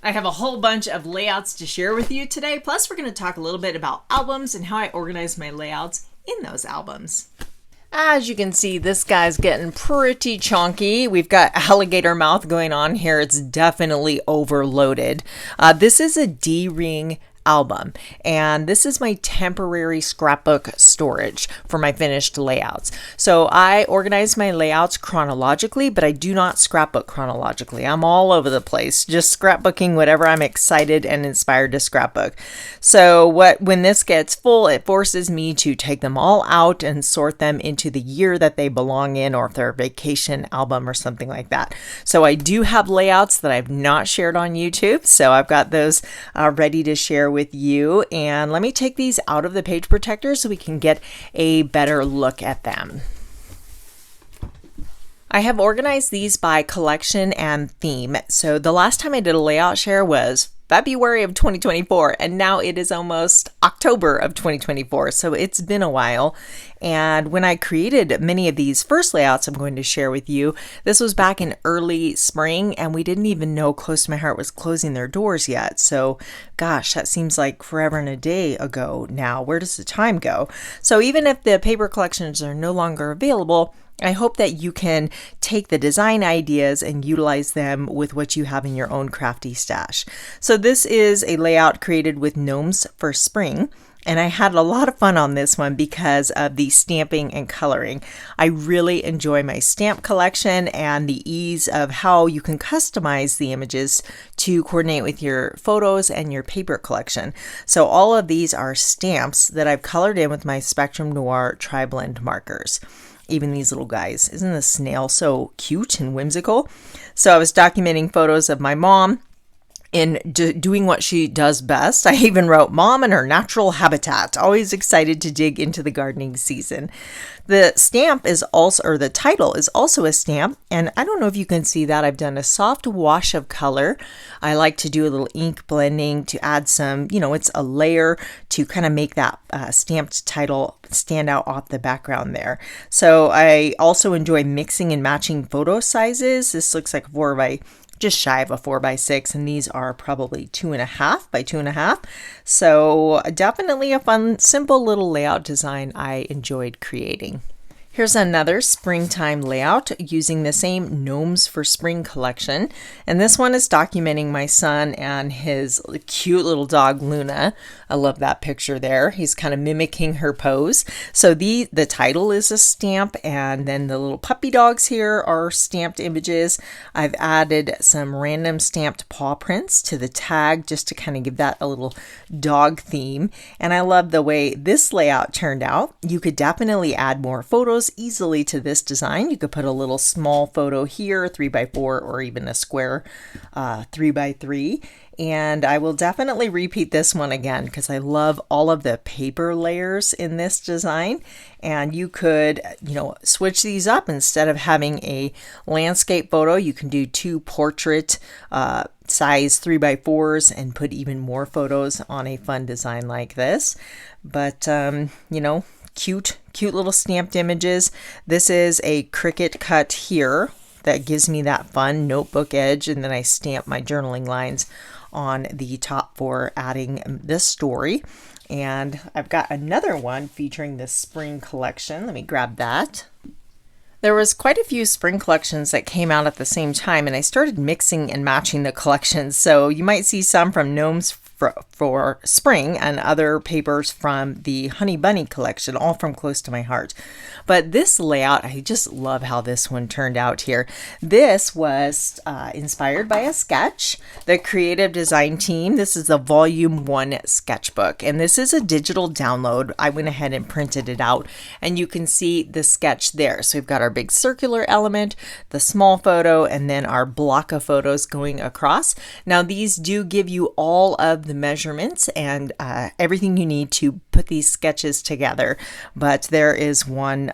I have a whole bunch of layouts to share with you today. Plus, we're going to talk a little bit about albums and how I organize my layouts in those albums. As you can see, this guy's getting pretty chunky. We've got alligator mouth going on here. It's definitely overloaded. This is a D-ring album, and this is my temporary scrapbook storage for my finished layouts. So I organize my layouts chronologically, but I do not scrapbook chronologically. I'm all over the place, just scrapbooking whatever I'm excited and inspired to scrapbook. So when this gets full, it forces me to take them all out and sort them into the year that they belong in, or if they're a vacation album or something like that. So I do have layouts that I've not shared on YouTube, so I've got those ready to share with you. And let me take these out of the page protector so we can get a better look at them. I have organized these by collection and theme. So the last time I did a layout share was February of 2024, and now it is almost October of 2024, so it's been a while. And when I created many of these first layouts I'm going to share with you, this was back in early spring, and we didn't even know Close to My Heart was closing their doors yet. So gosh, that seems like forever and a day ago now. Where does the time go? So even if the paper collections are no longer available, I hope that you can take the design ideas and utilize them with what you have in your own crafty stash. So this is a layout created with gnomes for spring, and I had a lot of fun on this one because of the stamping and coloring. I really enjoy my stamp collection and the ease of how you can customize the images to coordinate with your photos and your paper collection. So all of these are stamps that I've colored in with my Spectrum Noir Tri-Blend markers. Even these little guys. Isn't the snail so cute and whimsical? So I was documenting photos of my mom in doing what she does best. I even wrote "Mom in her natural habitat." Always excited to dig into the gardening season. The stamp is also, or the title is also a stamp, and I don't know if you can see that. I've done a soft wash of color. I like to do a little ink blending to add some, it's a layer to kind of make that stamped title stand out off the background there. So I also enjoy mixing and matching photo sizes. This looks like just shy of a 4x6, and these are probably 2.5 by 2.5. So definitely a fun, simple little layout design I enjoyed creating. Here's another springtime layout using the same Gnomes for Spring collection. And this one is documenting my son and his cute little dog, Luna. I love that picture there. He's kind of mimicking her pose. So the title is a stamp, and then the little puppy dogs here are stamped images. I've added some random stamped paw prints to the tag just to kind of give that a little dog theme. And I love the way this layout turned out. You could definitely add more photos easily to this design. You could put a little small photo here, 3x4, or even a square 3x3. And I will definitely repeat this one again because I love all of the paper layers in this design. And you could, switch these up. Instead of having a landscape photo, you can do 2 portrait size 3x4s and put even more photos on a fun design like this. But, cute little stamped images. This is a Cricut cut here that gives me that fun notebook edge, and then I stamp my journaling lines on the top for adding this story. And I've got another one featuring this spring collection. Let me grab that. There was quite a few spring collections that came out at the same time, and I started mixing and matching the collections. So you might see some from Gnomes for spring and other papers from the Honey Bunny collection, all from Close to My Heart. But this layout, I just love how this one turned out here. This was inspired by a sketch. The creative design team, this is the Volume 1 sketchbook, and this is a digital download. I went ahead and printed it out, and you can see the sketch there. So we've got our big circular element, the small photo, and then our block of photos going across. Now these do give you all of the measurements and everything you need to put these sketches together, but there is one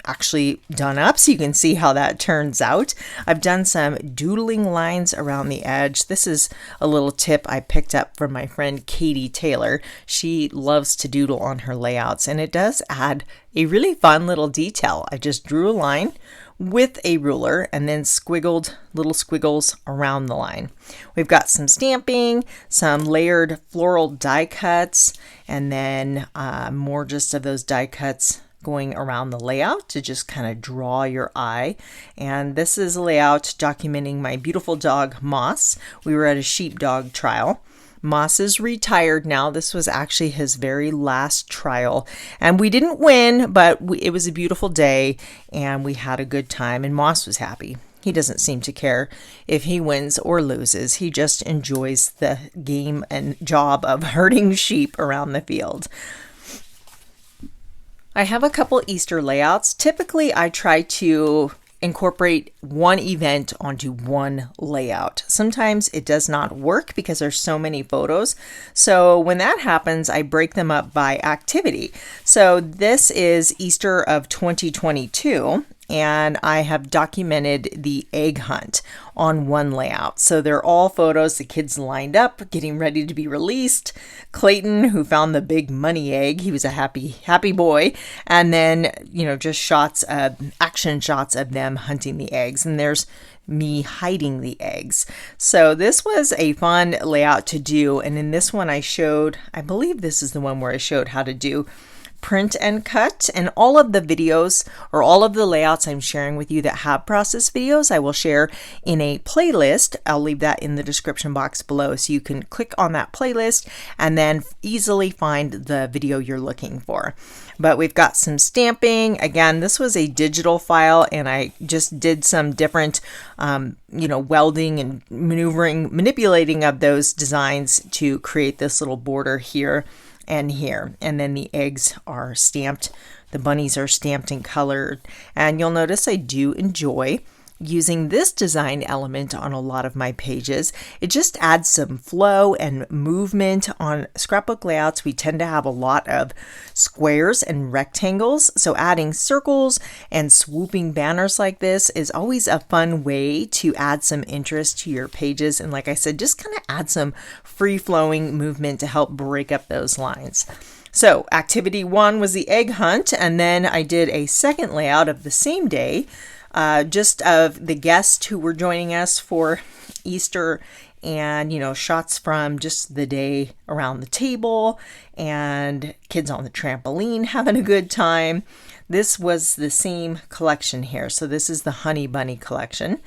actually done up so you can see how that turns out. I've done some doodling lines around the edge. This is a little tip I picked up from my friend Katie Taylor. She loves to doodle on her layouts, and it does add a really fun little detail. I just drew a line with a ruler and then squiggled little squiggles around the line. We've got some stamping, some layered floral die cuts, and then more just of those die cuts going around the layout to just kind of draw your eye. And this is a layout documenting my beautiful dog Moss. We were at a sheepdog trial. Moss is retired now. This was actually his very last trial, and we didn't win, but it was a beautiful day and we had a good time, and Moss was happy. He doesn't seem to care if he wins or loses. He just enjoys the game and job of herding sheep around the field. I have a couple Easter layouts. Typically, I try to incorporate one event onto one layout. Sometimes it does not work because there's so many photos. So when that happens, I break them up by activity. So this is Easter of 2022. And I have documented the egg hunt on one layout. So they're all photos, the kids lined up, getting ready to be released. Clayton, who found the big money egg, he was a happy boy. And then, just action shots of them hunting the eggs. And there's me hiding the eggs. So this was a fun layout to do. And in this one I believe this is the one where I showed how to do print and cut, and all of the videos or all of the layouts I'm sharing with you that have process videos I will share in a playlist. I'll leave that in the description box below so you can click on that playlist and then easily find the video you're looking for. But we've got some stamping. Again, this was a digital file and I just did some different welding and manipulating of those designs to create this little border here and here. And then the eggs are stamped, the bunnies are stamped and colored. And you'll notice I do enjoy using this design element on a lot of my pages. It just adds some flow and movement. On scrapbook layouts, we tend to have a lot of squares and rectangles. So adding circles and swooping banners like this is always a fun way to add some interest to your pages. And like I said, just kind of add some free-flowing movement to help break up those lines. So activity 1 was the egg hunt, and then I did a second layout of the same day, just of the guests who were joining us for Easter, and shots from just the day around the table and kids on the trampoline having a good time. This was the same collection here. So this is the Honey Bunny collection.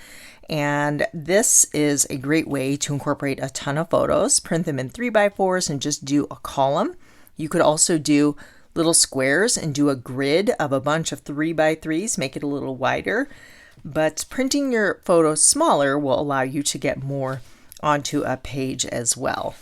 And this is a great way to incorporate a ton of photos, print them in 3x4s and just do a column. You could also do little squares and do a grid of a bunch of 3x3s, make it a little wider. But printing your photos smaller will allow you to get more onto a page as well.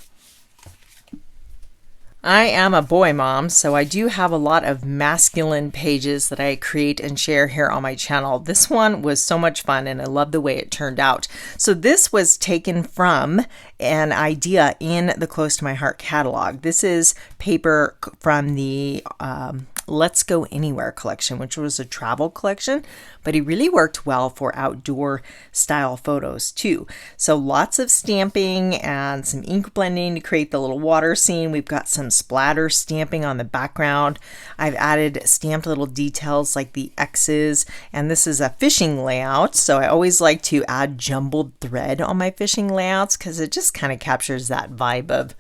I am a boy mom, so I do have a lot of masculine pages that I create and share here on my channel. This one was so much fun and I love the way it turned out. So this was taken from an idea in the Close to My Heart catalog. This is paper from the Let's Go Anywhere collection, which was a travel collection, but it really worked well for outdoor style photos too. So lots of stamping and some ink blending to create the little water scene. We've got some splatter stamping on the background. I've added stamped little details like the X's, and this is a fishing layout. So I always like to add jumbled thread on my fishing layouts because it just kind of captures that vibe of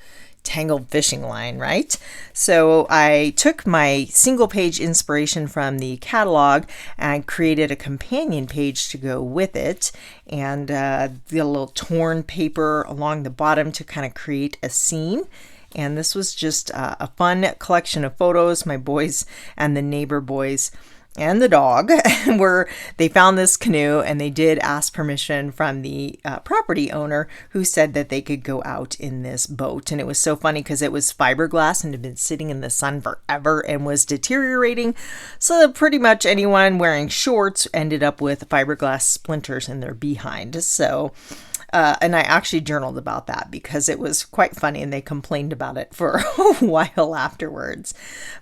tangled fishing line, right? So I took my single page inspiration from the catalog and created a companion page to go with it, and the little torn paper along the bottom to kind of create a scene. And this was just a fun collection of photos. My boys and the neighbor boys and the dog they found this canoe, and they did ask permission from the property owner, who said that they could go out in this boat. And it was so funny because it was fiberglass and had been sitting in the sun forever and was deteriorating. So pretty much anyone wearing shorts ended up with fiberglass splinters in their behind. So and I actually journaled about that because it was quite funny, and they complained about it for a while afterwards.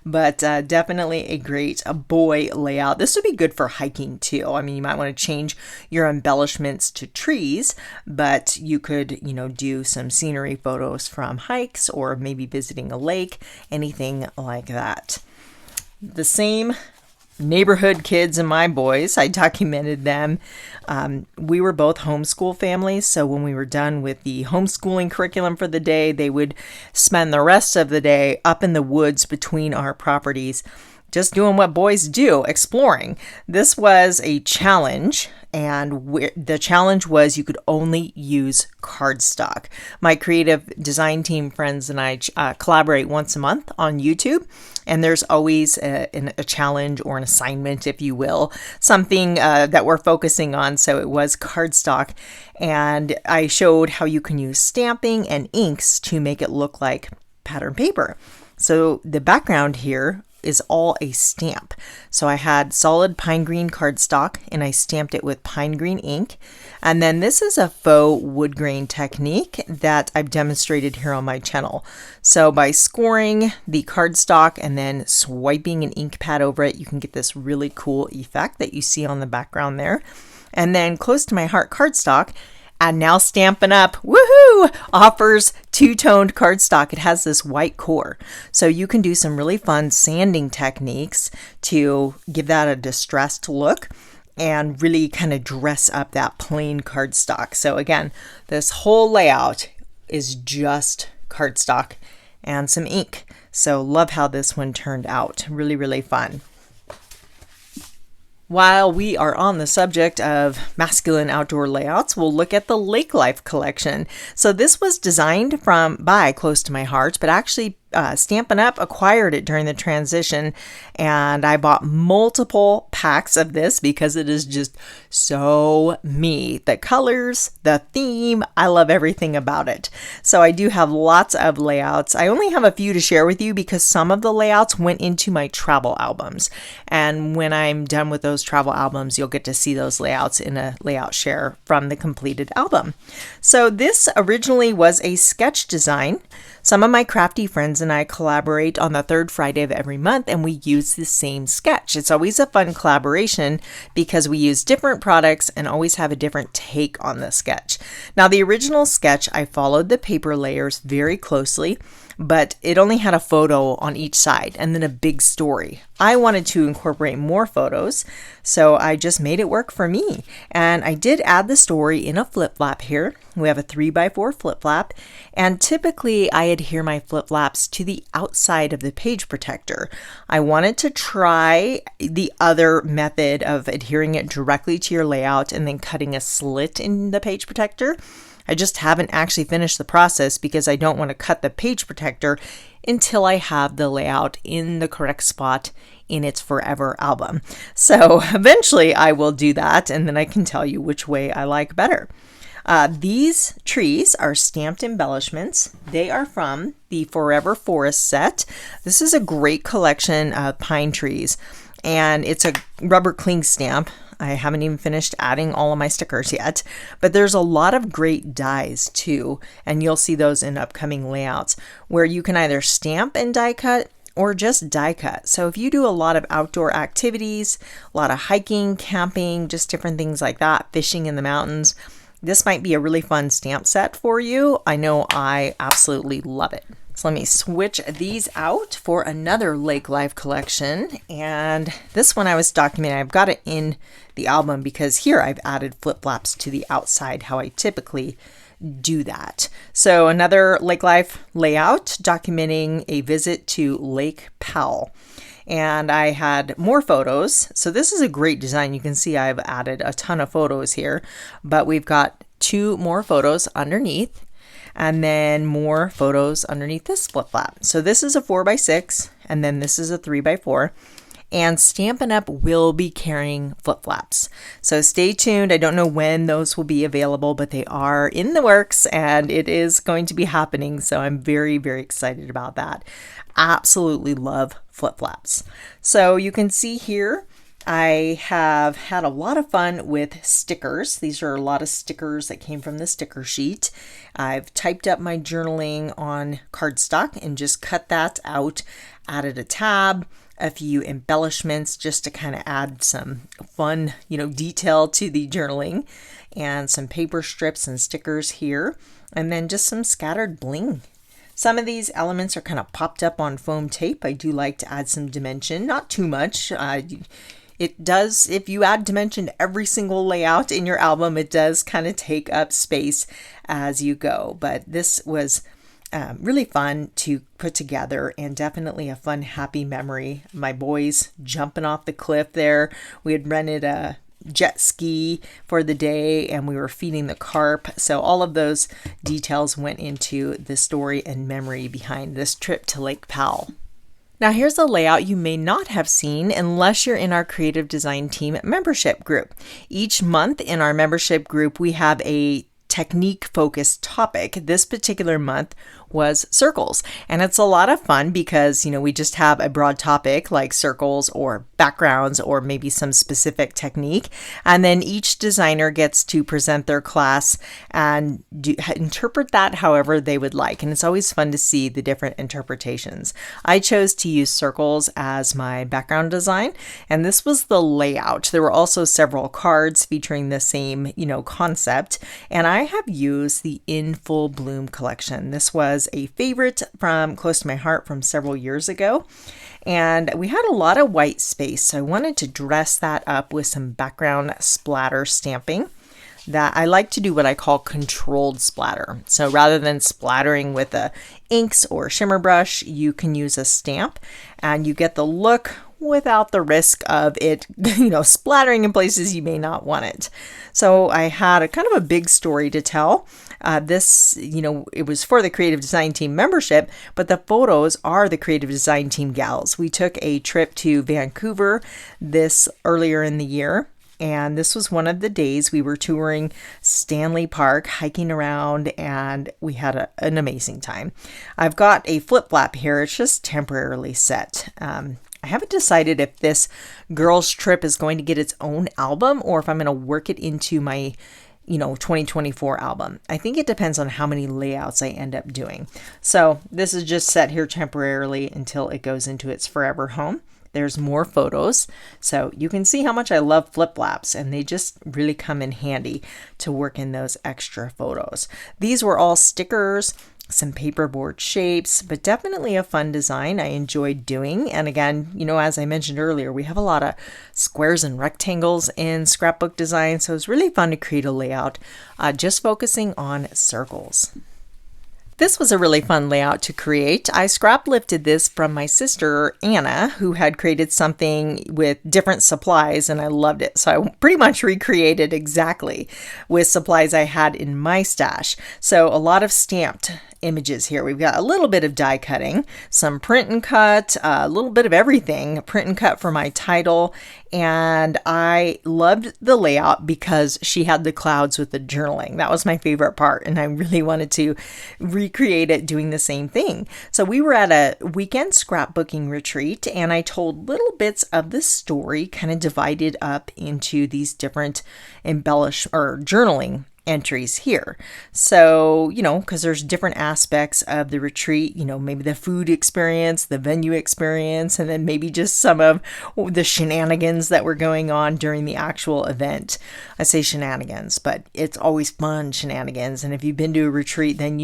But definitely a great boy layout. This would be good for hiking too. I mean, you might want to change your embellishments to trees, but you could, do some scenery photos from hikes or maybe visiting a lake, anything like that. The same neighborhood kids and my boys. I documented them. We were both homeschool families, so when we were done with the homeschooling curriculum for the day, they would spend the rest of the day up in the woods between our properties, just doing what boys do, exploring. This was a challenge, and the challenge was you could only use cardstock. My creative design team friends and I collaborate once a month on YouTube, and there's always a challenge or an assignment, if you will, something that we're focusing on. So it was cardstock, and I showed how you can use stamping and inks to make it look like pattern paper. So the background here is all a stamp. So I had solid pine green cardstock and I stamped it with pine green ink. And then this is a faux wood grain technique that I've demonstrated here on my channel. So by scoring the cardstock and then swiping an ink pad over it, you can get this really cool effect that you see on the background there. And then close to my heart cardstock, and now Stampin' Up! Woohoo! Offers two-toned cardstock. It has this white core. So you can do some really fun sanding techniques to give that a distressed look and really kind of dress up that plain cardstock. So again, this whole layout is just cardstock and some ink. So love how this one turned out. Really, really fun. While we are on the subject of masculine outdoor layouts, we'll look at the Lake Life collection. So this was designed by Close to My Heart, but actually Stampin' Up! Acquired it during the transition, and I bought multiple packs of this because it is just so me. The colors, the theme, I love everything about it. So I do have lots of layouts. I only have a few to share with you because some of the layouts went into my travel albums. And when I'm done with those travel albums, you'll get to see those layouts in a layout share from the completed album. So this originally was a sketch design. Some of my crafty friends and I collaborate on the third Friday of every month, and we use the same sketch. It's always a fun collaboration because we use different products and always have a different take on the sketch. Now, the original sketch, I followed the paper layers very closely, but it only had a photo on each side and then a big story. I wanted to incorporate more photos, so I just made it work for me. And I did add the story in a flip flap here. We have a 3x4 flip flap, and typically I adhere my flip flaps to the outside of the page protector. I wanted to try the other method of adhering it directly to your layout and then cutting a slit in the page protector. I just haven't actually finished the process because I don't want to cut the page protector until I have the layout in the correct spot in its forever album. So eventually I will do that, and then I can tell you which way I like better. These trees are stamped embellishments. They are from the Forever Forest set. This is a great collection of pine trees, and it's a rubber cling stamp. I haven't even finished adding all of my stickers yet, but there's a lot of great dies too, and you'll see those in upcoming layouts where you can either stamp and die cut or just die cut. So if you do a lot of outdoor activities, a lot of hiking, camping, just different things like that, fishing in the mountains, this might be a really fun stamp set for you. I know I absolutely love it. So let me switch these out for another Lake Life collection. And this one I was documenting. I've got it in the album because here I've added flip flaps to the outside, how I typically do that. So another Lake Life layout documenting a visit to Lake Powell. And I had more photos. So this is a great design. You can see I've added a ton of photos here, but we've got 2 more photos underneath, and then more photos underneath this flip flap. So this is a 4x6, and then this is a 3x4. And Stampin' Up! Will be carrying flip flaps. So stay tuned. I don't know when those will be available, but they are in the works and it is going to be happening. So I'm very, very excited about that. Absolutely love flip flaps. So you can see here, I have had a lot of fun with stickers. These are a lot of stickers that came from the sticker sheet. I've typed up my journaling on cardstock and just cut that out, added a tab, a few embellishments just to kind of add some fun, detail to the journaling, and some paper strips and stickers here, and then just some scattered bling. Some of these elements are kind of popped up on foam tape. I do like to add some dimension, not too much. It does, if you add dimension to every single layout in your album, it does kind of take up space as you go. But this was really fun to put together, and definitely a fun, happy memory. My boys jumping off the cliff there. We had rented a jet ski for the day and we were feeding the carp. So all of those details went into the story and memory behind this trip to Lake Powell. Now here's a layout you may not have seen unless you're in our creative design team membership group. Each month in our membership group, we have a technique focused topic. This particular month was circles, and it's a lot of fun because we just have a broad topic like circles or backgrounds or maybe some specific technique, and then each designer gets to present their class and interpret that however they would like, and it's always fun to see the different interpretations. I chose to use circles as my background design, and this was the layout. There were also several cards featuring the same concept, and I have used the In Full Bloom collection. This was a favorite from close to my heart from several years ago, and we had a lot of white space, so I wanted to dress that up with some background splatter stamping. That I like to do what I call controlled splatter. So rather than splattering with a inks or shimmer brush, you can use a stamp and you get the look without the risk of it, splattering in places you may not want it. So I had a kind of a big story to tell. This, it was for the Creative Design Team membership, but the photos are the Creative Design Team gals. We took a trip to Vancouver earlier in the year. And this was one of the days we were touring Stanley Park, hiking around, and we had an amazing time. I've got a flip flap here. It's just temporarily set. I haven't decided if this girls' trip is going to get its own album or if I'm going to work it into my 2024 album. I think it depends on how many layouts I end up doing. So this is just set here temporarily until it goes into its forever home. There's more photos, so you can see how much I love flip flaps, and they just really come in handy to work in those extra photos. These were all stickers, some paperboard shapes, but definitely a fun design I enjoyed doing. And again, as I mentioned earlier, we have a lot of squares and rectangles in scrapbook design, so it's really fun to create a layout just focusing on circles. This was a really fun layout to create. I scrap lifted this from my sister, Anna, who had created something with different supplies, and I loved it. So I pretty much recreated exactly with supplies I had in my stash. So a lot of stamped images here. We've got a little bit of die cutting, some print and cut, a little bit of everything, print and cut for my title. And I loved the layout because she had the clouds with the journaling. That was my favorite part, and I really wanted to recreate it doing the same thing. So we were at a weekend scrapbooking retreat, and I told little bits of the story kind of divided up into these different journaling entries here. So, because there's different aspects of the retreat, maybe the food experience, the venue experience, and then maybe just some of the shenanigans that were going on during the actual event. I say shenanigans, but it's always fun shenanigans. And if you've been to a retreat, then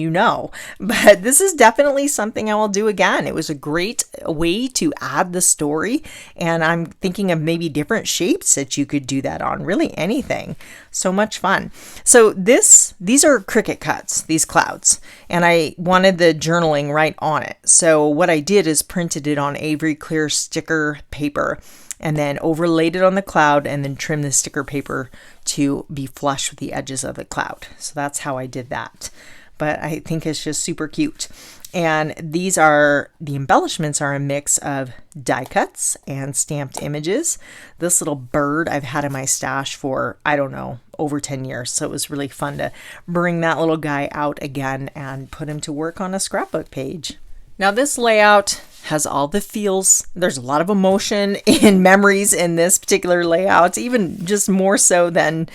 But this is definitely something I will do again. It was a great way to add the story. And I'm thinking of maybe different shapes that you could do that on, really anything. So much fun. So these are Cricut cuts, these clouds, and I wanted the journaling right on it. So what I did is printed it on Avery clear sticker paper and then overlaid it on the cloud and then trimmed the sticker paper to be flush with the edges of the cloud. So that's how I did that. But I think it's just super cute. And the embellishments are a mix of die cuts and stamped images. This little bird I've had in my stash for, over 10 years. So it was really fun to bring that little guy out again and put him to work on a scrapbook page. Now this layout has all the feels. There's a lot of emotion and memories in this particular layout, even just more so than,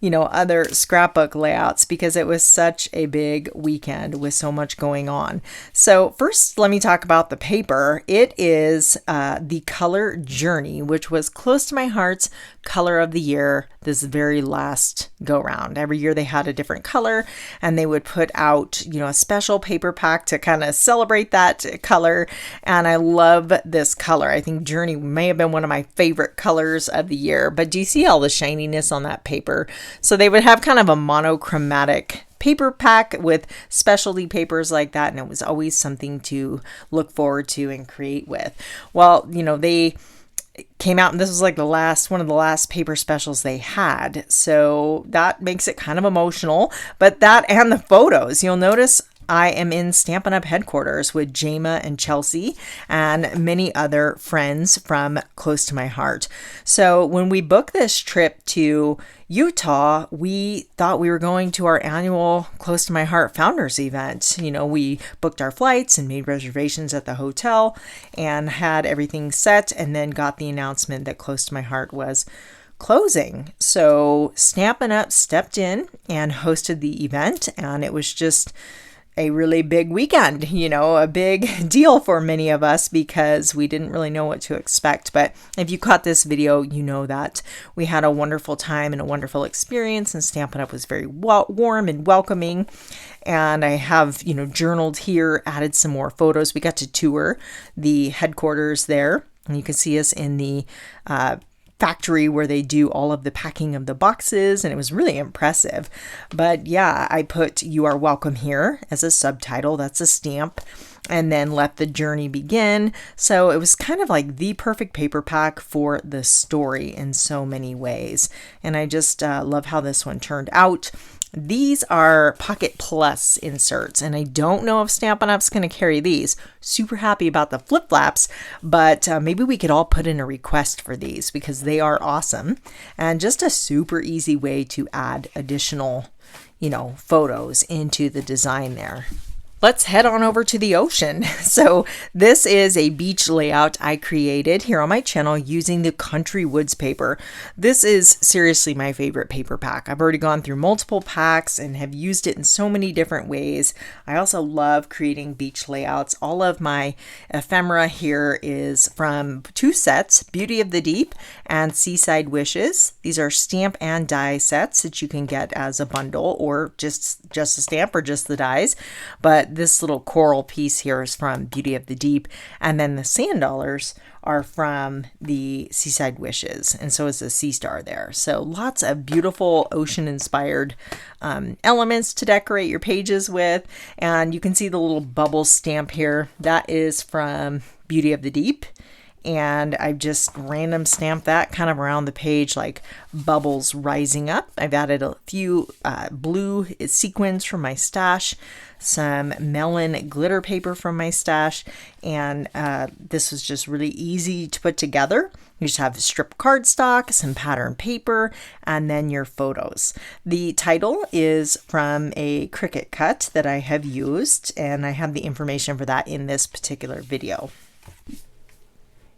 other scrapbook layouts, because it was such a big weekend with so much going on. So first, let me talk about the paper. It is the color Journey, which was close to my heart's color of the year this very last go round. Every year they had a different color, and they would put out, a special paper pack to kind of celebrate that color. And I love this color. I think Journey may have been one of my favorite colors of the year. But do you see all the shininess on that paper? So they would have kind of a monochromatic paper pack with specialty papers like that, and it was always something to look forward to and create with. Well, they came out, and this was like one of the last paper specials they had, so that makes it kind of emotional. But that and the photos, you'll notice I am in Stampin' Up! Headquarters with Jama and Chelsea and many other friends from close to my heart. So when we booked this trip to Utah, we thought we were going to our annual Close to My Heart Founders event. We booked our flights and made reservations at the hotel and had everything set, and then got the announcement that Close to My Heart was closing. So Stampin' Up! Stepped in and hosted the event, and it was just a really big weekend, a big deal for many of us because we didn't really know what to expect. But if you caught this video, you know that we had a wonderful time and a wonderful experience, and Stampin' Up! Was very warm and welcoming. And I have, journaled here, added some more photos. We got to tour the headquarters there, and you can see us in the factory where they do all of the packing of the boxes, and it was really impressive. But yeah, I put "You Are Welcome Here" as a subtitle. That's a stamp, and then "Let the Journey Begin." So it was kind of like the perfect paper pack for the story in so many ways, and I just love how this one turned out. These are Pocket Plus inserts, and I don't know if Stampin' Up's going to carry these. Super happy about the flip flaps, but maybe we could all put in a request for these because they are awesome, and just a super easy way to add additional, photos into the design there. Let's head on over to the ocean. So this is a beach layout I created here on my channel using the Country Woods paper. This is seriously my favorite paper pack. I've already gone through multiple packs and have used it in so many different ways. I also love creating beach layouts. All of my ephemera here is from two sets, Beauty of the Deep and Seaside Wishes. These are stamp and die sets that you can get as a bundle, or just a stamp or just the dies. But this little coral piece here is from Beauty of the Deep, and then the sand dollars are from the Seaside Wishes, and so is a sea star there. So lots of beautiful ocean inspired elements to decorate your pages with. And you can see the little bubble stamp here. That is from Beauty of the Deep, and I've just random stamped that kind of around the page like bubbles rising up. I've added a few blue sequins from my stash, some melon glitter paper from my stash, and this was just really easy to put together. You just have strip cardstock, some pattern paper, and then your photos. The title is from a Cricut cut that I have used, and I have the information for that in this particular video.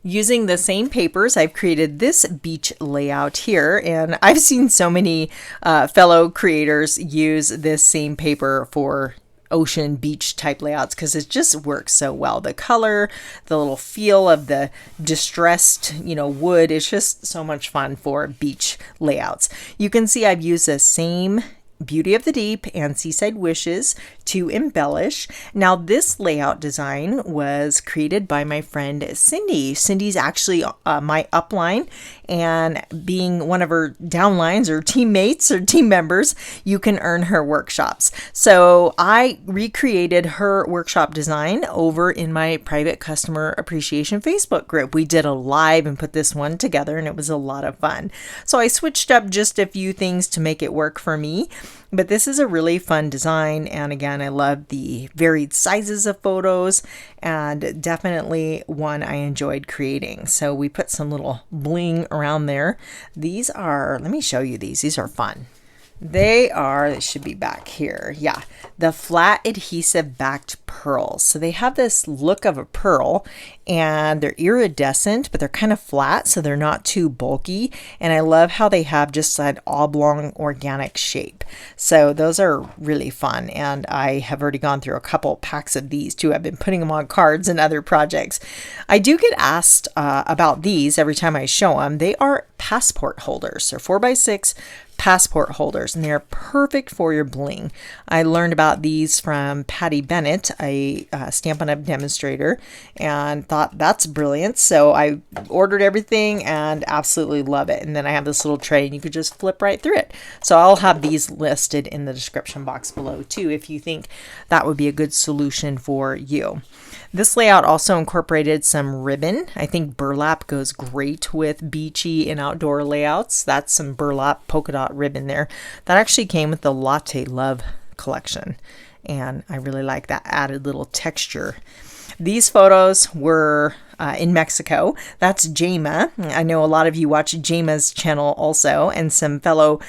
Using the same papers, I've created this beach layout here, and I've seen so many fellow creators use this same paper for ocean beach type layouts because it just works so well. The color, the little feel of the distressed, wood is just so much fun for beach layouts. You can see I've used the same Beauty of the Deep and Seaside Wishes to embellish. Now this layout design was created by my friend Cindy. Cindy's actually my upline, and being one of her downlines or teammates or team members, you can earn her workshops. So I recreated her workshop design over in my private customer appreciation Facebook group. We did a live and put this one together, and it was a lot of fun. So I switched up just a few things to make it work for me. But this is a really fun design, and again, I love the varied sizes of photos, and definitely one I enjoyed creating. So we put some little bling around there. These are, let me show you these. These are fun. They should be back here. Yeah, the flat adhesive backed pearls. So they have this look of a pearl, and they're iridescent, but they're kind of flat, so they're not too bulky. And I love how they have just that oblong organic shape. So those are really fun, and I have already gone through a couple packs of these too. I've been putting them on cards and other projects. I do get asked about these every time I show them. They are passport holders. So 4x6 passport holders, and they're perfect for your bling. I learned about these from Patty Bennett, a Stampin' Up! Demonstrator, and thought that's brilliant. So I ordered everything and absolutely love it. And then I have this little tray, and you could just flip right through it. So I'll have these listed in the description box below too, if you think that would be a good solution for you. This layout also incorporated some ribbon. I think burlap goes great with beachy and outdoor layouts. That's some burlap polka dot ribbon there. That actually came with the Latte Love collection, and I really like that added little texture. These photos were in Mexico. That's Jama. I know a lot of you watch Jama's channel also, and some fellow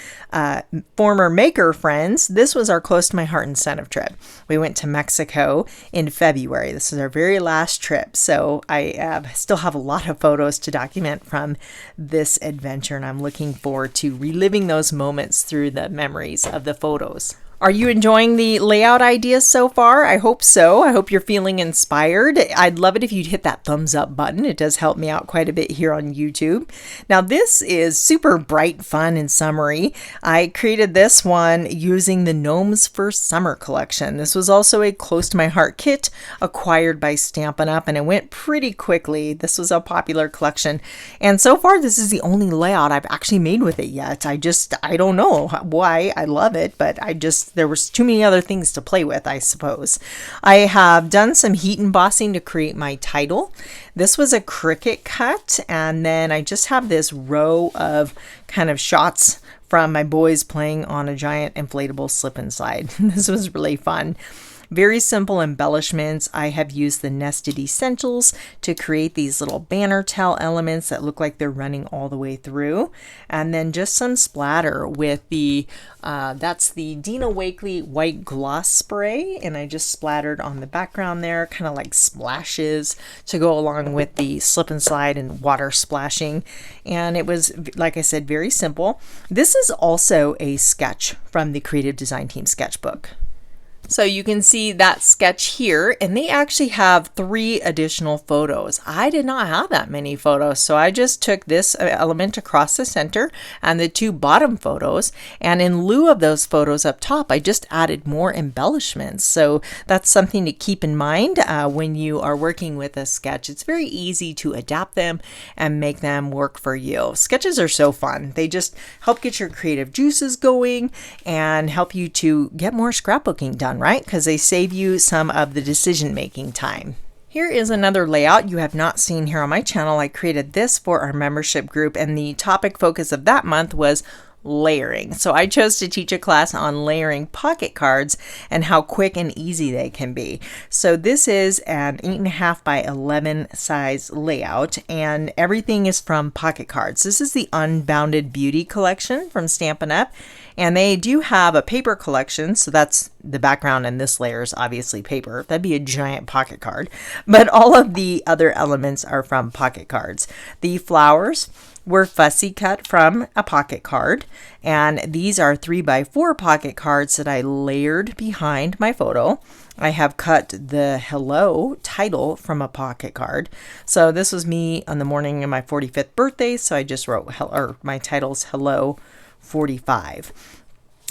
former maker friends. This was our Close to My Heart incentive trip. We went to Mexico in February. This is our very last trip. So I still have a lot of photos to document from this adventure, and I'm looking forward to reliving those moments through the memories of the photos. Are you enjoying the layout ideas so far? I hope so. I hope you're feeling inspired. I'd love it if you'd hit that thumbs up button. It does help me out quite a bit here on YouTube. Now this is super bright, fun, and summery. I created this one using the Gnomes for Summer collection. This was also a Close to My Heart kit acquired by Stampin' Up! And it went pretty quickly. This was a popular collection. And so far, this is the only layout I've actually made with it yet. I don't know why I love it, but there was too many other things to play with, I suppose. I have done some heat embossing to create my title. This was a Cricut cut, and then I just have this row of kind of shots from my boys playing on a giant inflatable slip and slide. This was really fun. Very simple embellishments. I have used the Nested Essentials to create these little banner tail elements that look like they're running all the way through. And then just some splatter with that's the Dina Wakley white gloss spray. And I just splattered on the background there, kind of like splashes to go along with the slip and slide and water splashing. And it was, like I said, very simple. This is also a sketch from the Creative Design Team sketchbook. So you can see that sketch here, and they actually have 3 additional photos. I did not have that many photos, so I just took this element across the center and the 2 bottom photos, and in lieu of those photos up top, I just added more embellishments. So that's something to keep in mind when you are working with a sketch. It's very easy to adapt them and make them work for you. Sketches are so fun. They just help get your creative juices going and help you to get more scrapbooking done, right? Because they save you some of the decision-making time. Here is another layout you have not seen here on my channel. I created this for our membership group, and the topic focus of that month was layering. So I chose to teach a class on layering pocket cards and how quick and easy they can be. So this is an 8.5 by 11 size layout, and everything is from pocket cards. This is the Unbounded Beauty collection from Stampin' Up! And they do have a paper collection, so that's the background, and this layer is obviously paper. That'd be a giant pocket card. But all of the other elements are from pocket cards. The flowers were fussy cut from a pocket card, and these are 3x4 pocket cards that I layered behind my photo. I have cut the hello title from a pocket card. So this was me on the morning of my 45th birthday, so I just wrote, my title's Hello 45.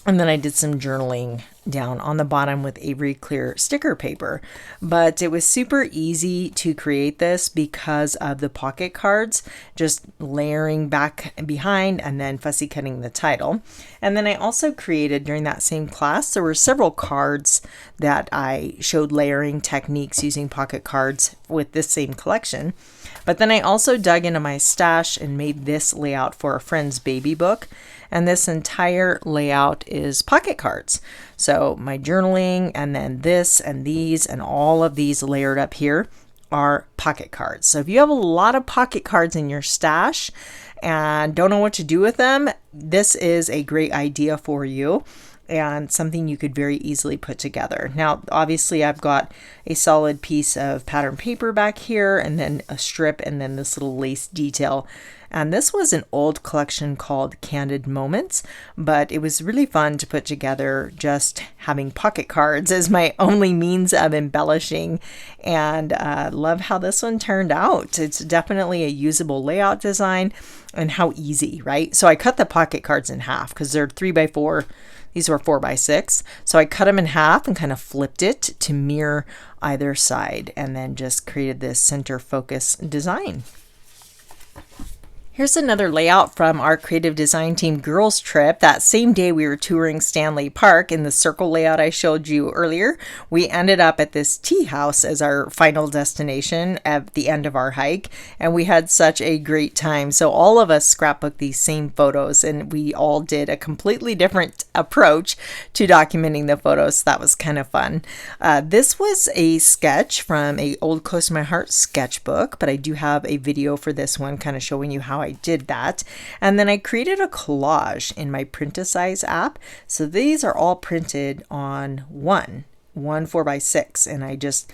And then I did some journaling down on the bottom with Avery clear sticker paper. But it was super easy to create this because of the pocket cards, just layering back and behind and then fussy cutting the title. And then I also created, during that same class, there were several cards that I showed layering techniques using pocket cards with this same collection. But then I also dug into my stash and made this layout for a friend's baby book. And this entire layout is pocket cards. So my journaling, and then this and these and all of these layered up here are pocket cards. So if you have a lot of pocket cards in your stash and don't know what to do with them, this is a great idea for you. and something you could very easily put together. Now, obviously, I've got a solid piece of pattern paper back here, and then a strip, and then this little lace detail. And this was an old collection called Candid Moments, but it was really fun to put together just having pocket cards as my only means of embellishing. And love how this one turned out. It's definitely a usable layout design, and how easy, right? So I cut the pocket cards in half because they're 3x4. These were 4x6. So I cut them in half and kind of flipped it to mirror either side, and then just created this center focus design. Here's another layout from our creative design team girls trip. That same day we were touring Stanley Park. In the circle layout I showed you earlier, we ended up at this tea house as our final destination at the end of our hike, and we had such a great time. So all of us scrapbooked these same photos, and we all did a completely different approach to documenting the photos. So that was kind of fun. This was a sketch from a old Close to My Heart sketchbook, but I do have a video for this one kind of showing you how I did that. And then I created a collage in my Printasize app. So these are all printed on one 4x6, and I just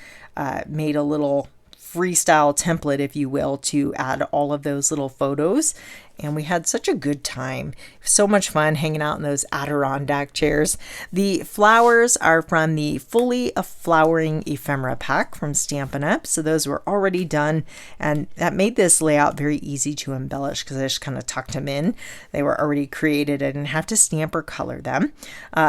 made a little freestyle template, if you will, to add all of those little photos. And we had such a good time. So much fun hanging out in those Adirondack chairs. The flowers are from the Fully a Flowering Ephemera pack from Stampin' Up. So those were already done, and that made this layout very easy to embellish because I just kind of tucked them in. They were already created. I didn't have to stamp or color them.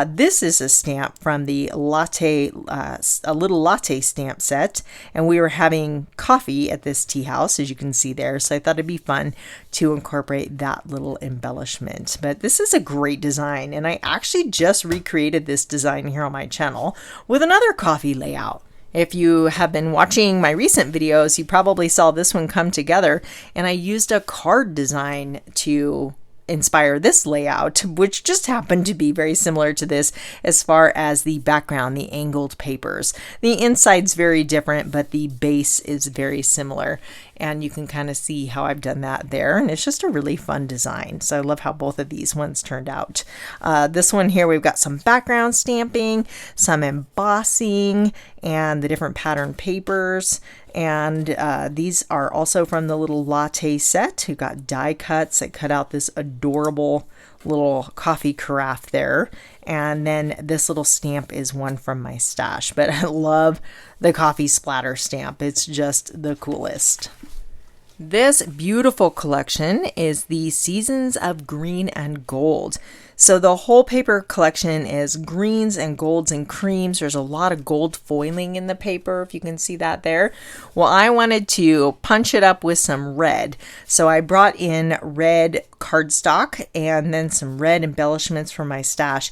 This is a stamp from the latte, a little latte stamp set, and we were having coffee at this tea house, as you can see there. So I thought it'd be fun to incorporate that little embellishment. But this is a great design, and I actually just recreated this design here on my channel with another coffee layout. If you have been watching my recent videos, you probably saw this one come together, and I used a card design to inspire this layout, which just happened to be very similar to this as far as the background, the angled papers. The inside's very different, but the base is very similar. And you can kind of see how I've done that there. And it's just a really fun design. So I love how both of these ones turned out. This one here, we've got some background stamping, some embossing, and the different pattern papers. And these are also from the little latte set. We've got die cuts that cut out this adorable little coffee carafe there. And then this little stamp is one from my stash. But I love the coffee splatter stamp. It's just the coolest. This beautiful collection is the Seasons of Green and Gold. So the whole paper collection is greens and golds and creams. There's a lot of gold foiling in the paper, if you can see that there. Well, I wanted to punch it up with some red. So I brought in red cardstock and then some red embellishments from my stash.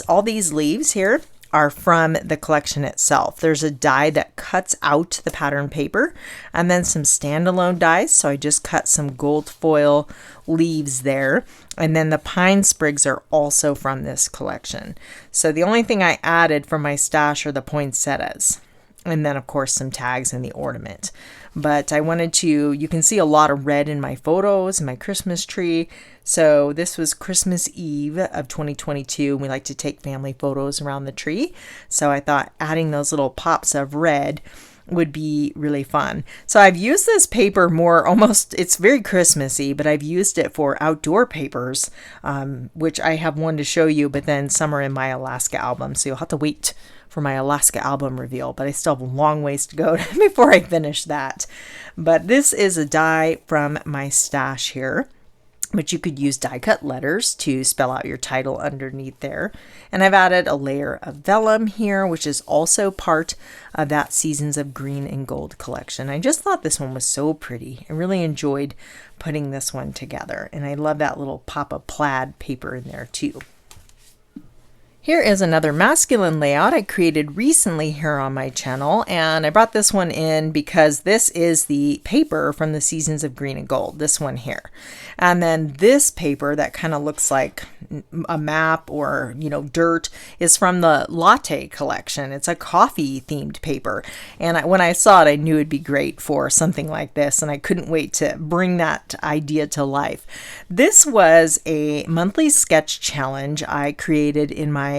All these leaves here are from the collection itself. There's a die that cuts out the pattern paper, and then some standalone dies. So I just cut some gold foil leaves there. And then the pine sprigs are also from this collection. So the only thing I added from my stash are the poinsettias. And then of course some tags and the ornament. But I wanted to, you can see a lot of red in my photos, my Christmas tree. So this was Christmas Eve of 2022. We like to take family photos around the tree. So I thought adding those little pops of red would be really fun. So I've used this paper more almost, it's very Christmassy, but I've used it for outdoor papers, which I have one to show you, but then some are in my Alaska album. So you'll have to wait for my Alaska album reveal, but I still have a long ways to go before I finish that. But this is a die from my stash here, but you could use die cut letters to spell out your title underneath there. And I've added a layer of vellum here, which is also part of that Seasons of Green and Gold collection. I just thought this one was so pretty. I really enjoyed putting this one together. And I love that little pop of plaid paper in there too. Here is another masculine layout I created recently here on my channel, and I brought this one in because this is the paper from the Seasons of Green and Gold, this one here. And then this paper that kind of looks like a map or, dirt is from the Latte collection. It's a coffee themed paper. And when I saw it, I knew it'd be great for something like this, and I couldn't wait to bring that idea to life. This was a monthly sketch challenge I created in my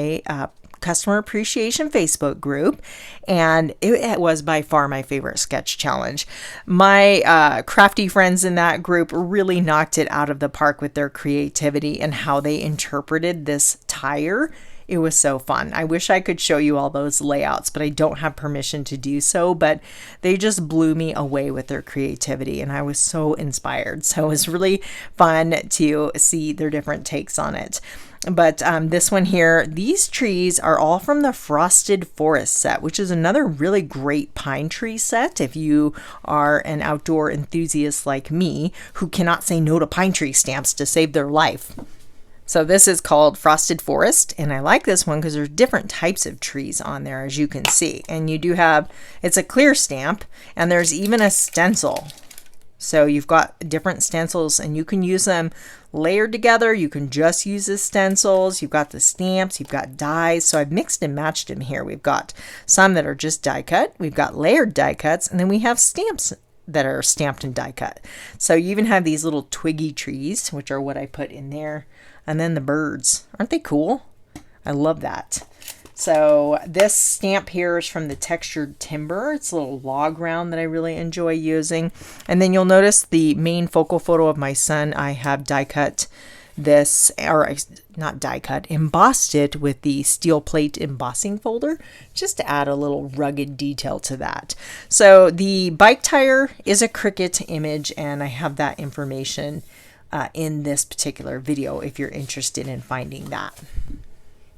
customer appreciation Facebook group, and it was by far my favorite sketch challenge. My crafty friends in that group really knocked it out of the park with their creativity and how they interpreted this tire. It was so fun. I wish I could show you all those layouts, but I don't have permission to do so. But they just blew me away with their creativity, and I was so inspired. So it was really fun to see their different takes on it. But this one here, these trees are all from the Frosted Forest set, which is another really great pine tree set if you are an outdoor enthusiast like me who cannot say no to pine tree stamps to save their life. So this is called Frosted Forest, and I like this one because there's different types of trees on there, as you can see. And you do have, it's a clear stamp, and there's even a stencil. So you've got different stencils, and you can use them layered together. You can just use the stencils. You've got the stamps, you've got dies. So I've mixed and matched them here. We've got some that are just die cut. We've got layered die cuts, and then we have stamps that are stamped and die cut. So you even have these little twiggy trees, which are what I put in there. And then the birds. Aren't they cool? I love that. So this stamp here is from the Textured Timber. It's a little log round that I really enjoy using. And then you'll notice the main focal photo of my son. I have die cut this, or not die cut, embossed it with the steel plate embossing folder, just to add a little rugged detail to that. So the bike tire is a Cricut image, and I have that information in this particular video if you're interested in finding that.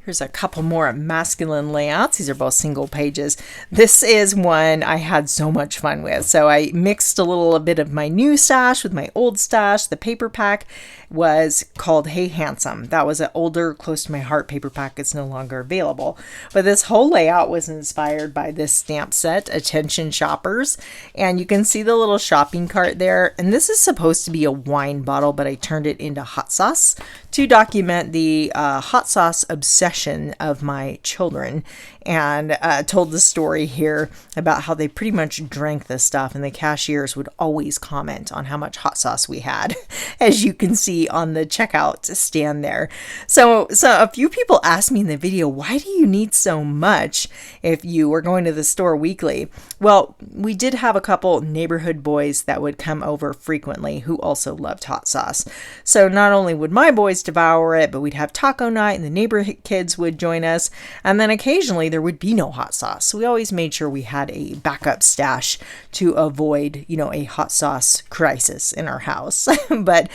Here's a couple more masculine layouts. These are both single pages. This is one I had so much fun with. So I mixed a little bit of my new stash with my old stash. The paper pack was called Hey Handsome. That was an older, close to my heart paper pack. It's no longer available. But this whole layout was inspired by this stamp set, Attention Shoppers. And you can see the little shopping cart there. And this is supposed to be a wine bottle, but I turned it into hot sauce to document the hot sauce obsession of my children, and told the story here about how they pretty much drank this stuff, and the cashiers would always comment on how much hot sauce we had, as you can see on the checkout stand there. So a few people asked me in the video, why do you need so much if you were going to the store weekly? Well, we did have a couple neighborhood boys that would come over frequently who also loved hot sauce. So not only would my boys devour it, but we'd have taco night, and the neighborhood kids would join us, and then occasionally there would be no hot sauce. So we always made sure we had a backup stash to avoid, a hot sauce crisis in our house. But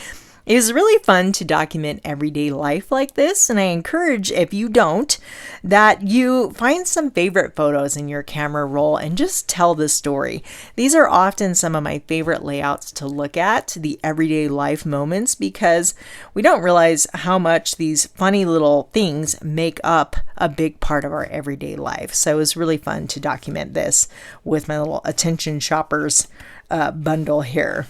it is really fun to document everyday life like this, and I encourage, if you don't, that you find some favorite photos in your camera roll and just tell the story. These are often some of my favorite layouts to look at, the everyday life moments, because we don't realize how much these funny little things make up a big part of our everyday life. So it was really fun to document this with my little Attention Shoppers bundle here.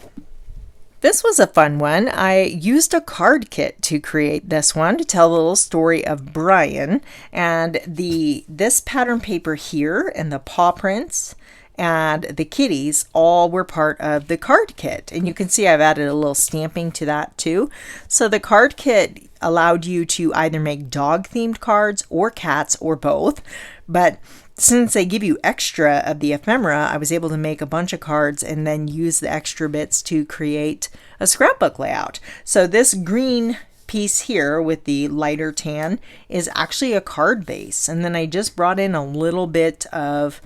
This was a fun one. I used a card kit to create this one to tell the little story of Brian, and this pattern paper here and the paw prints and the kitties all were part of the card kit. And you can see I've added a little stamping to that too. So the card kit allowed you to either make dog themed cards or cats or both. But since they give you extra of the ephemera, I was able to make a bunch of cards and then use the extra bits to create a scrapbook layout. So this green piece here with the lighter tan is actually a card base. And then I just brought in a little bit of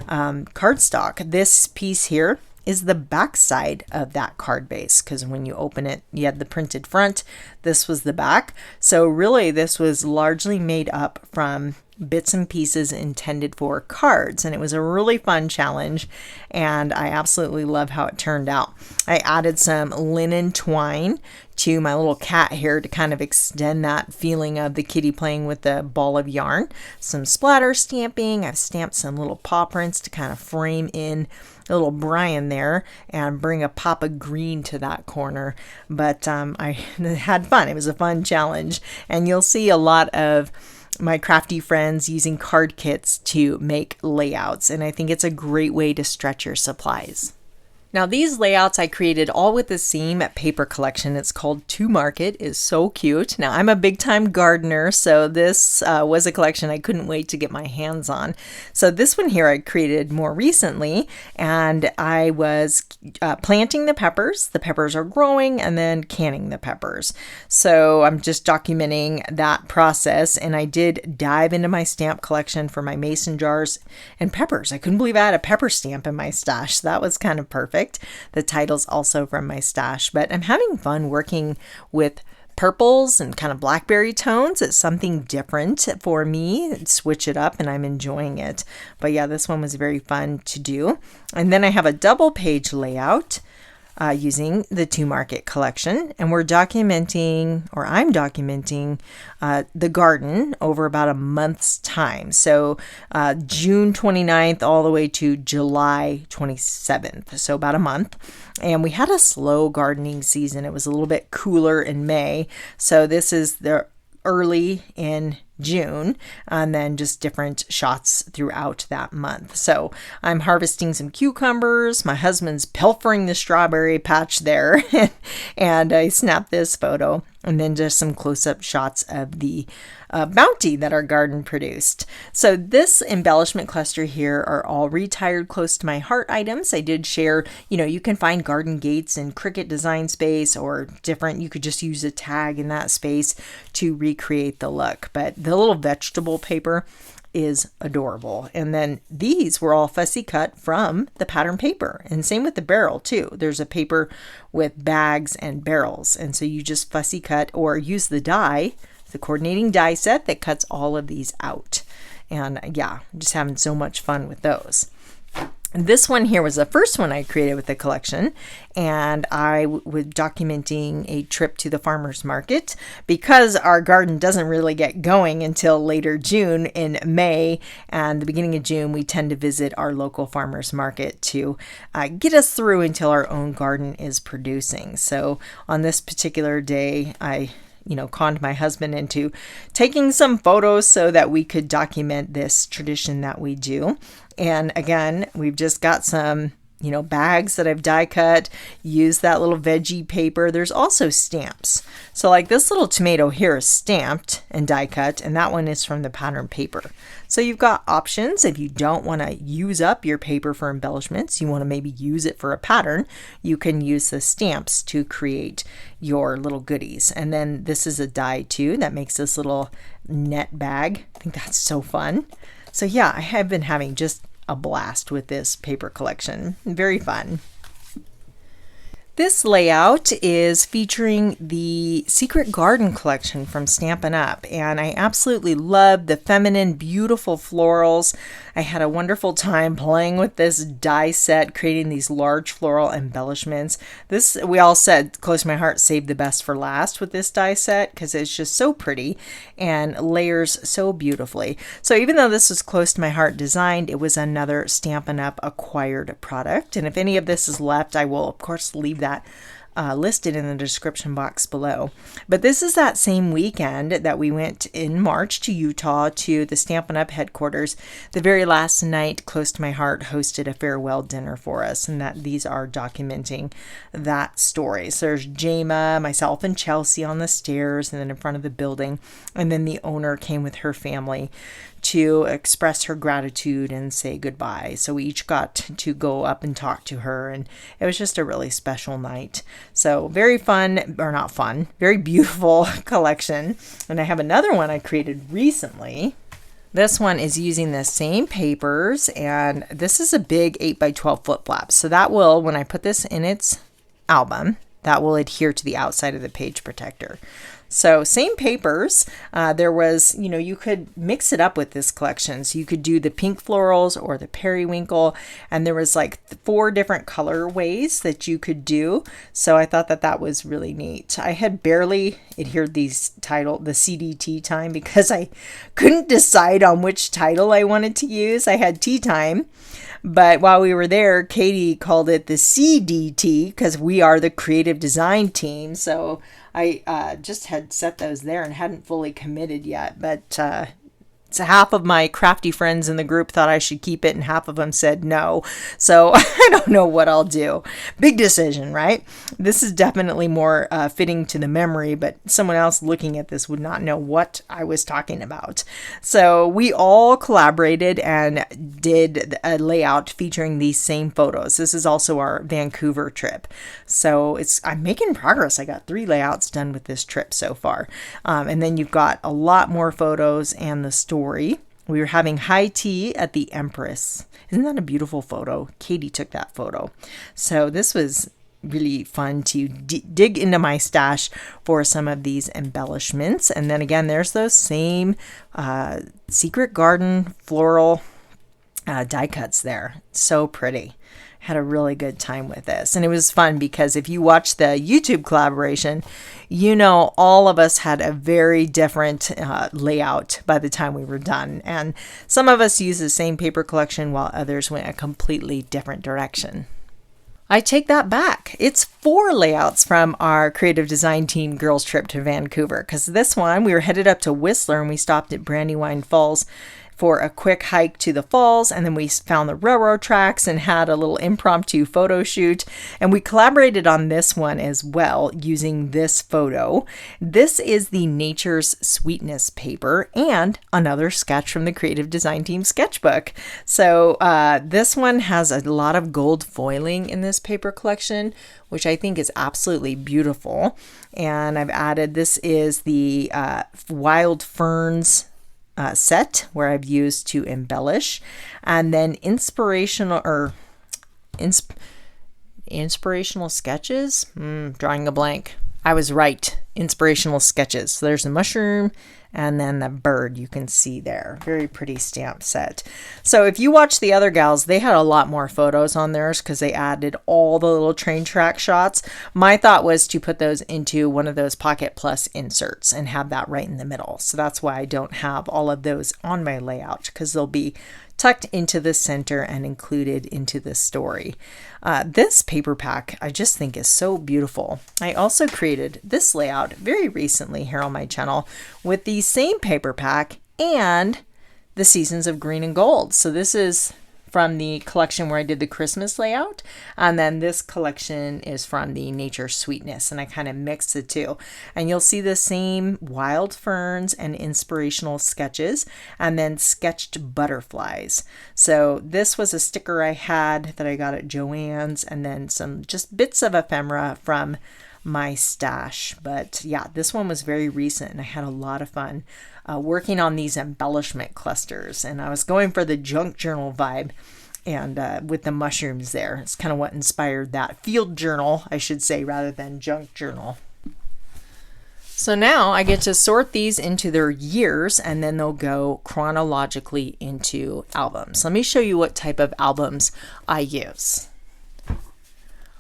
cardstock. This piece here is the back side of that card base, because when you open it, you had the printed front. This was the back. So really, this was largely made up from bits and pieces intended for cards, and it was a really fun challenge, and I absolutely love how it turned out. I added some linen twine to my little cat hair to kind of extend that feeling of the kitty playing with the ball of yarn. Some splatter stamping. I've stamped some little paw prints to kind of frame in a little Brian there and bring a pop of green to that corner. But I had fun. It was a fun challenge, and you'll see a lot of my crafty friends using card kits to make layouts, and I think it's a great way to stretch your supplies. Now these layouts I created all with the same paper collection. It's called To Market. It's so cute. Now I'm a big time gardener, so this was a collection I couldn't wait to get my hands on. So this one here I created more recently, and I was planting the peppers. The peppers are growing, and then canning the peppers. So I'm just documenting that process, and I did dive into my stamp collection for my mason jars and peppers. I couldn't believe I had a pepper stamp in my stash. So that was kind of perfect. The title's also from my stash, but I'm having fun working with purples and kind of blackberry tones. It's something different for me. Switch it up, and I'm enjoying it. But yeah, this one was very fun to do. And then I have a double page layout using the To Market collection, and I'm documenting the garden over about a month's time. So June 29th all the way to July 27th, so about a month. And we had a slow gardening season. It was a little bit cooler in May, so this is the early in June, and then just different shots throughout that month. So I'm harvesting some cucumbers. My husband's pilfering the strawberry patch there, and I snapped this photo, and then just some close-up shots of the bounty that our garden produced. So this embellishment cluster here are all retired close to my heart items. I did share, you can find garden gates in Cricut Design Space or different. You could just use a tag in that space to recreate the look. But the little vegetable paper is adorable. And then these were all fussy cut from the pattern paper, and same with the barrel too. There's a paper with bags and barrels, and so you just fussy cut or use the die, the coordinating die set that cuts all of these out. And yeah, I'm just having so much fun with those. This one here was the first one I created with the collection, and I was documenting a trip to the farmer's market because our garden doesn't really get going until later June. In May and the beginning of June, we tend to visit our local farmer's market to get us through until our own garden is producing. So on this particular day, I conned my husband into taking some photos so that we could document this tradition that we do. And again, we've just got some, bags that I've die cut, use that little veggie paper. There's also stamps. So like this little tomato here is stamped and die cut, and that one is from the pattern paper. So you've got options. If you don't want to use up your paper for embellishments, you want to maybe use it for a pattern, you can use the stamps to create your little goodies. And then this is a die too that makes this little net bag. I think that's so fun. So yeah, I have been having just a blast with this paper collection. Very fun. This layout is featuring the Secret Garden collection from Stampin' Up, and I absolutely love the feminine, beautiful florals. I had a wonderful time playing with this die set, creating these large floral embellishments. This, we all said, close to my heart, saved the best for last with this die set because it's just so pretty and layers so beautifully. So even though this was close to my heart designed, it was another Stampin' Up acquired product. And if any of this is left, I will, of course, leave that listed in the description box below. But this is that same weekend that we went in March to Utah to the Stampin' Up headquarters. The very last night, close to my heart, hosted a farewell dinner for us, and that these are documenting that story. So there's Jama, myself, and Chelsea on the stairs, and then in front of the building, and then the owner came with her family to express her gratitude and say goodbye. So we each got to go up and talk to her, and it was just a really special night. So very fun, or not fun, very beautiful collection. And I have another one I created recently. This one is using the same papers, and this is a big 8x12 flip flap. So that will, when I put this in its album, that will adhere to the outside of the page protector. So same papers. There was, you could mix it up with this collection. So you could do the pink florals or the periwinkle, and there was like 4 different color ways that you could do. So I thought that that was really neat. I had barely adhered the CDT time, because I couldn't decide on which title I wanted to use. I had tea time. But while we were there, Katie called it the CDT because we are the creative design team. So I just had set those there and hadn't fully committed yet. But so half of my crafty friends in the group thought I should keep it, and half of them said no. So I don't know what I'll do. Big decision, right? This is definitely more fitting to the memory, but someone else looking at this would not know what I was talking about. So we all collaborated and did a layout featuring these same photos. This is also our Vancouver trip. So I'm making progress. I got 3 layouts done with this trip so far. And then you've got a lot more photos and the story. We were having high tea at the Empress. Isn't that a beautiful photo? Katie took that photo. So this was really fun to dig into my stash for some of these embellishments. And then again, there's those same Secret Garden floral die cuts there. So pretty. Had a really good time with this. And it was fun because if you watch the YouTube collaboration, all of us had a very different layout by the time we were done. And some of us used the same paper collection while others went a completely different direction. I take that back. It's 4 layouts from our creative design team girls trip to Vancouver, because this one we were headed up to Whistler and we stopped at Brandywine Falls for a quick hike to the falls, and then we found the railroad tracks and had a little impromptu photo shoot, and we collaborated on this one as well using this photo. This is the Nature's Sweetness paper and another sketch from the creative design team sketchbook. So this one has a lot of gold foiling in this paper collection, which I think is absolutely beautiful. And I've added, this is the Wild Ferns set where I've used to embellish, and then inspirational sketches. Drawing a blank. I was right. Inspirational sketches. So there's the mushroom and then the bird you can see there. Very pretty stamp set. So if you watch the other gals, they had a lot more photos on theirs because they added all the little train track shots. My thought was to put those into one of those Pocket Plus inserts and have that right in the middle. So that's why I don't have all of those on my layout, because they'll be tucked into the center and included into the story. This paper pack I just think is so beautiful. I also created this layout very recently here on my channel with the same paper pack and the Seasons of Green and Gold. So this is from the collection where I did the Christmas layout, and then this collection is from the Nature Sweetness, and I kind of mixed the two. And you'll see the same wild ferns and inspirational sketches, and then sketched butterflies. So this was a sticker I had that I got at Joann's, and then some just bits of ephemera from my stash. But yeah, this one was very recent, and I had a lot of fun working on these embellishment clusters, and I was going for the junk journal vibe, and with the mushrooms there. It's kind of what inspired that. Field journal, I should say, rather than junk journal. So now I get to sort these into their years, and then they'll go chronologically into albums. Let me show you what type of albums I use.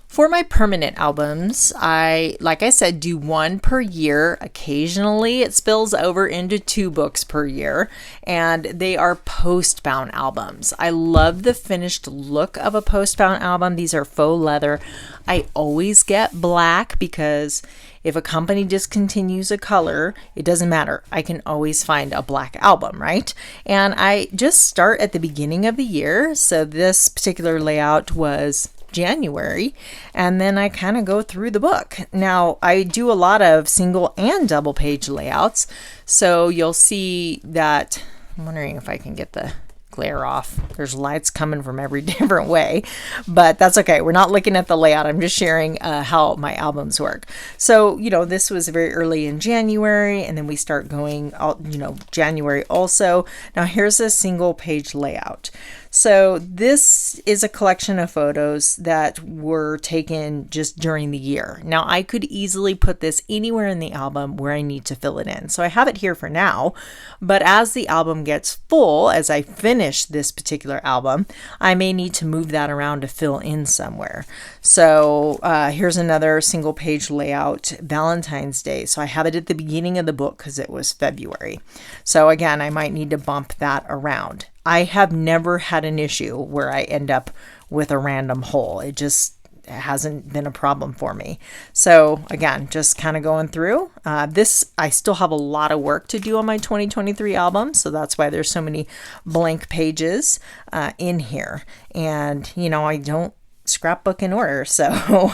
For my permanent albums, like I said, do 1 per year. Occasionally it spills over into 2 books per year, and they are post-bound albums. I love the finished look of a post-bound album. These are faux leather. I always get black because if a company discontinues a color, it doesn't matter. I can always find a black album, right? And I just start at the beginning of the year. So this particular layout was January, and then I kind of go through the book. Now I do a lot of single and double page layouts, so you'll see that. I'm wondering if I can get the glare off. There's lights coming from every different way, but that's okay. We're not looking at the layout. I'm just sharing how my albums work. So, this was very early in January, and then we start going, January also. Now here's a single page layout. So this is a collection of photos that were taken just during the year. Now I could easily put this anywhere in the album where I need to fill it in. So I have it here for now, but as the album gets full, as I finish this particular album, I may need to move that around to fill in somewhere. So here's another single page layout, Valentine's Day. So I have it at the beginning of the book because it was February. So again, I might need to bump that around. I have never had an issue where I end up with a random hole. It just hasn't been a problem for me. So again, just kind of going through this. I still have a lot of work to do on my 2023 album. So that's why there's so many blank pages in here. And, you know, I don't scrapbook in order. So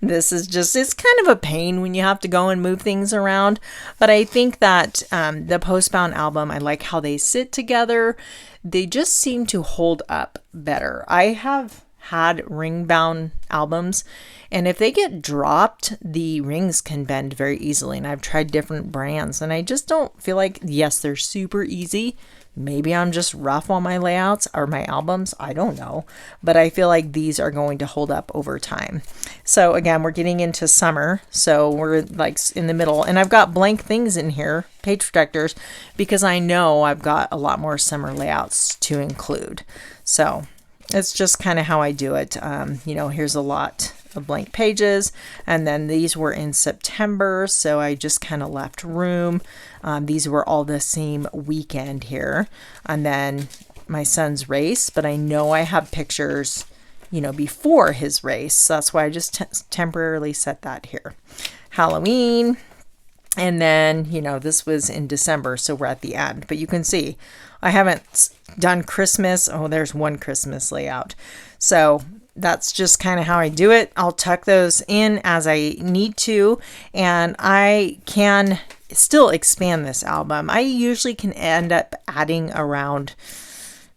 this is just, it's kind of a pain when you have to go and move things around. But I think that the postbound album, I like how they sit together. They just seem to hold up better. I have had ring bound albums, and if they get dropped, the rings can bend very easily. And I've tried different brands, and I just don't feel like, yes, they're super easy. Maybe I'm just rough on my layouts or my albums. I don't know. But I feel like these are going to hold up over time. So again, we're getting into summer. So we're like in the middle. And I've got blank things in here, page protectors, because I know I've got a lot more summer layouts to include. So it's just kind of how I do it. You know, here's a lot of blank pages, and then these were in September, so I just kind of left room. These were all the same weekend here, and then my son's race, but I know I have pictures, you know, before his race, so that's why I just temporarily set that here. Halloween, and then, you know, this was in December, so we're at the end, but you can see I haven't done Christmas. Oh, there's one Christmas layout. So that's just kind of how I do it. I'll tuck those in as I need to, and I can still expand this album. I usually can end up adding around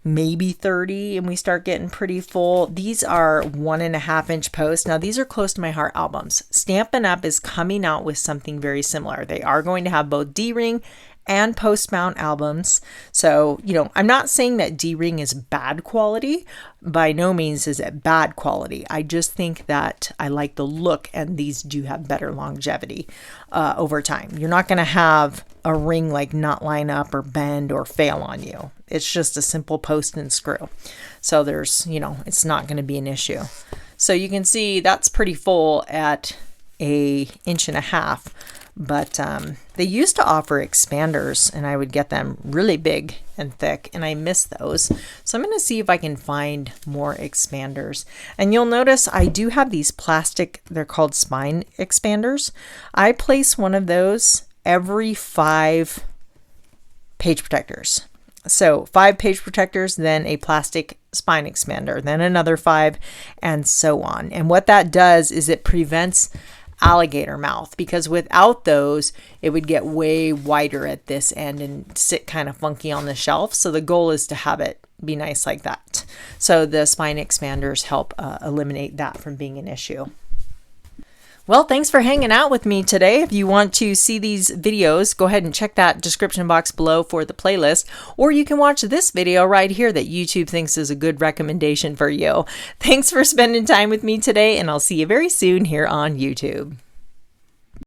maybe 30, and we start getting pretty full. These are 1.5 inch posts. Now these are close to my heart albums. Stampin' Up! Is coming out with something very similar. They are going to have both D-ring and post-mount albums. So, you know, I'm not saying that D-ring is bad quality. By no means is it bad quality. I just think that I like the look, and these do have better longevity over time. You're not going to have a ring like not line up or bend or fail on you. It's just a simple post and screw. So there's, you know, it's not going to be an issue. So you can see that's pretty full at 1.5 inches. But they used to offer expanders, and I would get them really big and thick, and I miss those. So I'm going to see if I can find more expanders. And you'll notice I do have these plastic, they're called spine expanders. I place one of those every 5 page protectors. So 5 page protectors, then a plastic spine expander, then another 5, and so on. And what that does is it prevents alligator mouth, because without those it would get way wider at this end and sit kind of funky on the shelf. So the goal is to have it be nice like that. So the spine expanders help eliminate that from being an issue. Well, thanks for hanging out with me today. If you want to see these videos, go ahead and check that description box below for the playlist, or you can watch this video right here that YouTube thinks is a good recommendation for you. Thanks for spending time with me today, and I'll see you very soon here on YouTube.